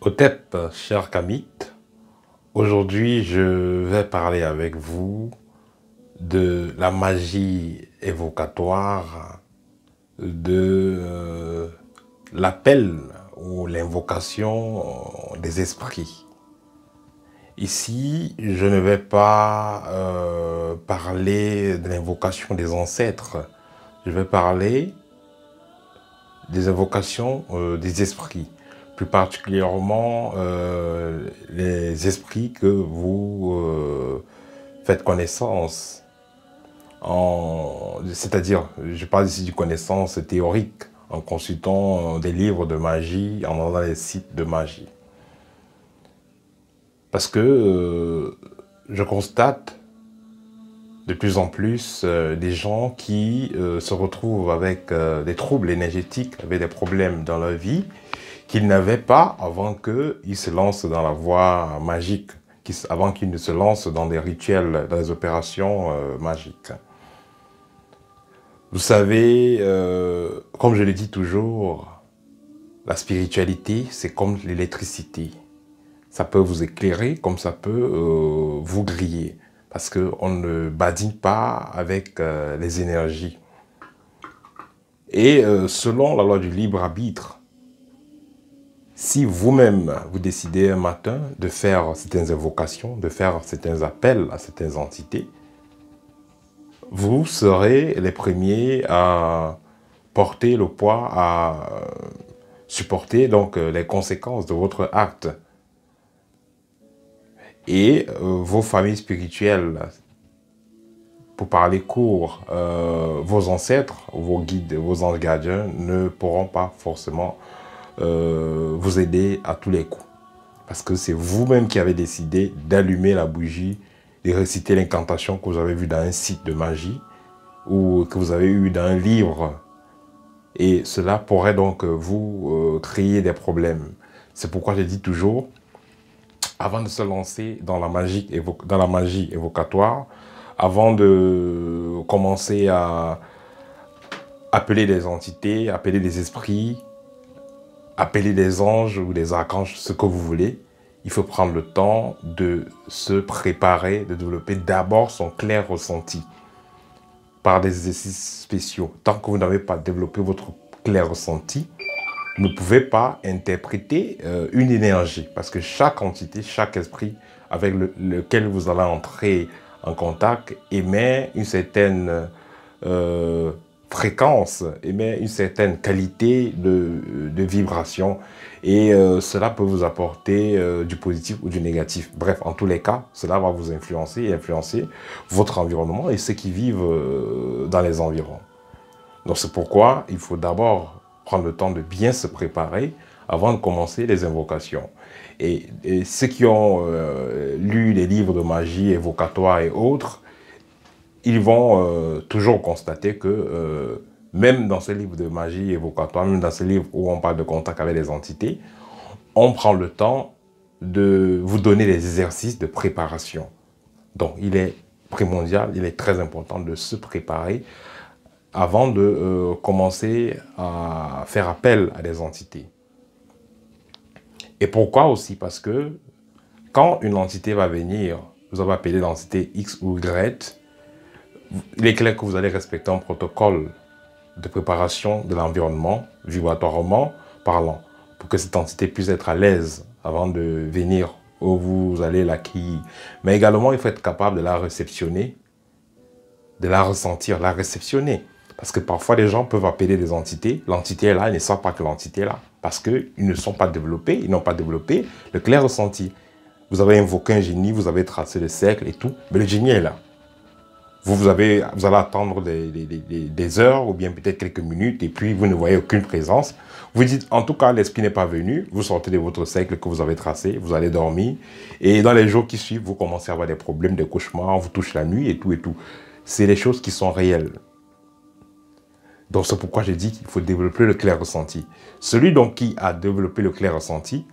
Hotep, cher Kamit, aujourd'hui je vais parler avec vous de la magie évocatoire, de l'appel ou l'invocation des esprits. Ici, je ne vais pas parler de l'invocation des ancêtres, je vais parler des invocations des esprits. Plus particulièrement les esprits que vous faites connaissance. C'est-à-dire, je parle ici de connaissance théorique, en consultant des livres de magie, en allant dans les sites de magie. Parce que je constate de plus en plus des gens qui se retrouvent avec des troubles énergétiques, avec des problèmes dans leur vie, qu'ils n'avaient pas avant qu'ils se lancent dans la voie magique, avant qu'ils ne se lancent dans des rituels, dans des opérations magiques. Vous savez, comme je le dis toujours, la spiritualité, c'est comme l'électricité. Ça peut vous éclairer comme ça peut vous griller, parce qu'on ne badine pas avec les énergies. Et selon la loi du libre arbitre, si vous-même, vous décidez un matin de faire certaines invocations, de faire certains appels à certaines entités, vous serez les premiers à porter le poids, à supporter donc les conséquences de votre acte. Et vos familles spirituelles, pour parler court, vos ancêtres, vos guides, vos anges gardiens ne pourront pas forcément vous aider à tous les coups. Parce que c'est vous-même qui avez décidé d'allumer la bougie, de réciter l'incantation que vous avez vue dans un site de magie ou que vous avez eu dans un livre. Et cela pourrait donc vous créer des problèmes. C'est pourquoi je dis toujours, avant de se lancer dans la magie évocatoire, avant de commencer à appeler des entités, appeler des esprits, appeler des anges ou des archanges, ce que vous voulez, il faut prendre le temps de se préparer, de développer d'abord son clair ressenti par des exercices spéciaux. Tant que vous n'avez pas développé votre clair ressenti, vous ne pouvez pas interpréter une énergie, parce que chaque entité, chaque esprit avec lequel vous allez entrer en contact émet une certaine fréquence, émet une certaine qualité de vibration, et cela peut vous apporter du positif ou du négatif. Bref, en tous les cas, cela va vous influencer et influencer votre environnement et ceux qui vivent dans les environs. Donc c'est pourquoi il faut d'abord prendre le temps de bien se préparer avant de commencer les invocations. Et ceux qui ont lu les livres de magie évocatoire et autres, ils vont toujours constater que même dans ce livre de magie évocatoire, même dans ce livre où on parle de contact avec les entités, on prend le temps de vous donner des exercices de préparation. Donc il est primordial, il est très important de se préparer avant de commencer à faire appel à des entités. Et pourquoi aussi? Parce que quand une entité va venir, vous avez appelé l'entité X ou Y, il est clair que vous allez respecter un protocole de préparation de l'environnement, vibratoirement parlant, pour que cette entité puisse être à l'aise avant de venir où vous allez l'accueillir. Mais également, il faut être capable de la réceptionner, de la ressentir, la réceptionner. Parce que parfois, les gens peuvent appeler des entités, l'entité est là, ils ne savent pas que l'entité est là. Parce qu'ils ne sont pas développés, ils n'ont pas développé le clair ressenti. Vous avez invoqué un génie, vous avez tracé le cercle et tout, mais le génie est là. Vous allez attendre des heures ou bien peut-être quelques minutes et puis vous ne voyez aucune présence. Vous dites, en tout cas, l'esprit n'est pas venu. Vous sortez de votre cercle que vous avez tracé, vous allez dormir. Et dans les jours qui suivent, vous commencez à avoir des problèmes, des cauchemars, on vous touche la nuit et tout et tout. C'est des choses qui sont réelles. Donc c'est pourquoi je dis qu'il faut développer le clair ressenti. Celui donc qui a développé le clair ressenti,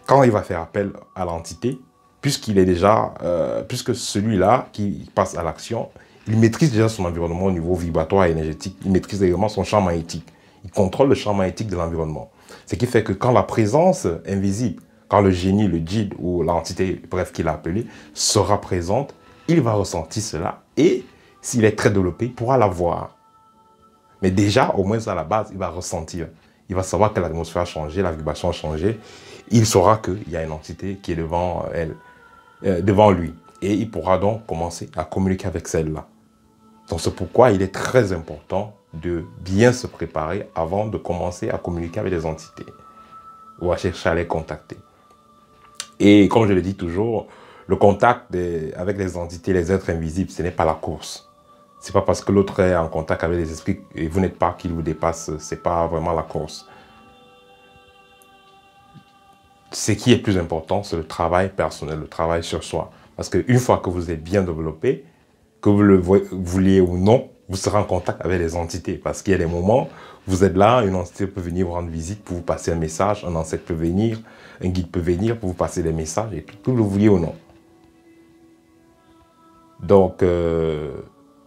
quand il va faire appel à l'entité, puisqu'il est déjà, puisque celui-là qui passe à l'action, il maîtrise déjà son environnement au niveau vibratoire et énergétique, il maîtrise également son champ magnétique, il contrôle le champ magnétique de l'environnement. Ce qui fait que quand la présence invisible quand le génie, le djinn ou l'entité, bref, qu'il a appelé, sera présente, il va ressentir cela et s'il est très développé, il pourra la voir. Mais déjà, au moins à la base, il va ressentir. Il va savoir que l'atmosphère a changé, la vibration a changé. Il saura qu'il y a une entité qui est devant elle, devant lui. Et il pourra donc commencer à communiquer avec celle-là. Donc c'est pourquoi il est très important de bien se préparer avant de commencer à communiquer avec des entités ou à chercher à les contacter. Et comme je le dis toujours, le contact avec les entités, les êtres invisibles, ce n'est pas la course. Ce n'est pas parce que l'autre est en contact avec les esprits et vous n'êtes pas qu'il vous dépasse, ce n'est pas vraiment la course. Ce qui est plus important, c'est le travail personnel, le travail sur soi. Parce qu'une fois que vous êtes bien développé, que vous le vouliez ou non, vous serez en contact avec les entités. Parce qu'il y a des moments, vous êtes là, une entité peut venir vous rendre visite pour vous passer un message, un ancêtre peut venir, un guide peut venir pour vous passer des messages, et tout, que vous le vouliez ou non. Donc,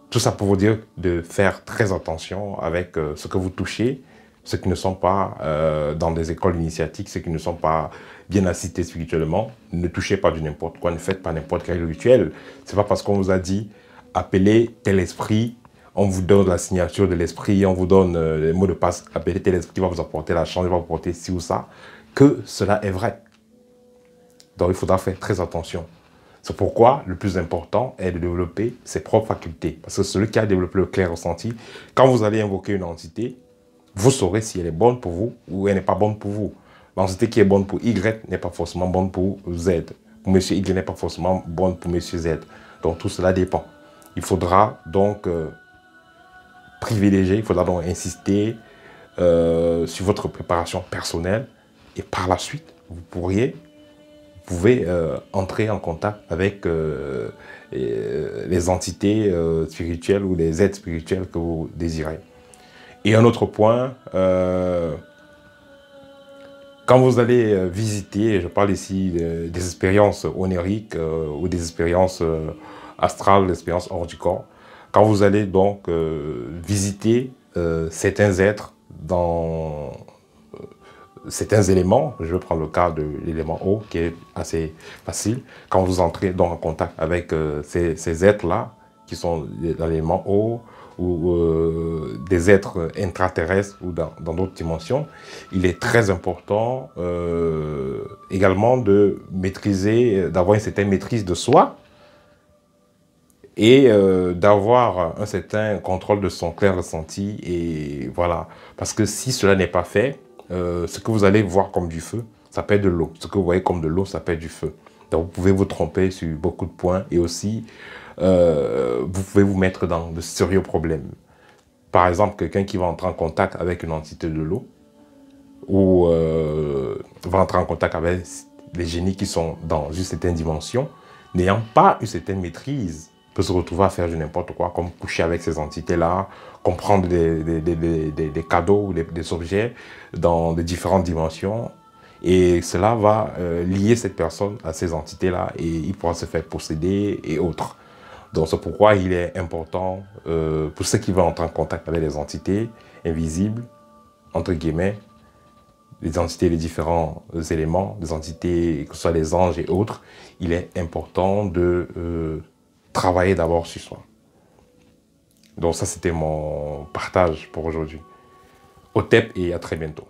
tout ça pour vous dire de faire très attention avec ce que vous touchez, ceux qui ne sont pas dans des écoles initiatiques, ceux qui ne sont pas bien assistés spirituellement. Ne touchez pas du n'importe quoi, ne faites pas n'importe quel rituel. Ce n'est pas parce qu'on vous a dit appelez tel esprit, on vous donne la signature de l'esprit, on vous donne les mots de passe, appelez tel esprit qui va vous apporter la chance, qui va vous apporter ci ou ça, que cela est vrai. Donc il faudra faire très attention. C'est pourquoi le plus important est de développer ses propres facultés. Parce que celui qui a développé le clair ressenti, quand vous allez invoquer une entité, vous saurez si elle est bonne pour vous ou elle n'est pas bonne pour vous. L'entité qui est bonne pour Y n'est pas forcément bonne pour Z. Pour monsieur Y n'est pas forcément bonne pour monsieur Z. Donc tout cela dépend. Il faudra donc privilégier, il faudra donc insister sur votre préparation personnelle. Et par la suite, vous pouvez entrer en contact avec les entités spirituelles ou les êtres spirituels que vous désirez. Et un autre point, quand vous allez visiter, je parle ici des expériences oniriques ou des expériences astrales, des expériences hors du corps, quand vous allez donc visiter certains êtres dans certains éléments, je vais prendre le cas de l'élément eau qui est assez facile, quand vous entrez donc en contact avec ces êtres-là qui sont dans l'élément eau, ou des êtres intraterrestres ou dans d'autres dimensions, il est très important également de maîtriser, d'avoir une certaine maîtrise de soi et d'avoir un certain contrôle de son clair ressenti. Et voilà, parce que si cela n'est pas fait, ce que vous allez voir comme du feu, ça peut être de l'eau. Ce que vous voyez comme de l'eau, ça peut être du feu. Donc vous pouvez vous tromper sur beaucoup de points et aussi vous pouvez vous mettre dans de sérieux problèmes. Par exemple, quelqu'un qui va entrer en contact avec une entité de l'eau ou va entrer en contact avec les génies qui sont dans une certaine dimension, n'ayant pas une certaine maîtrise, peut se retrouver à faire du n'importe quoi, comme coucher avec ces entités-là, comprendre des cadeaux ou des objets dans des différentes dimensions. Et cela va lier cette personne à ces entités-là et il pourra se faire posséder et autres. Donc c'est pourquoi il est important pour ceux qui veulent entrer en contact avec les entités invisibles, entre guillemets, les entités, les différents éléments, les entités, que ce soit les anges et autres, il est important de travailler d'abord sur soi. Donc ça, c'était mon partage pour aujourd'hui. Au TEP et à très bientôt.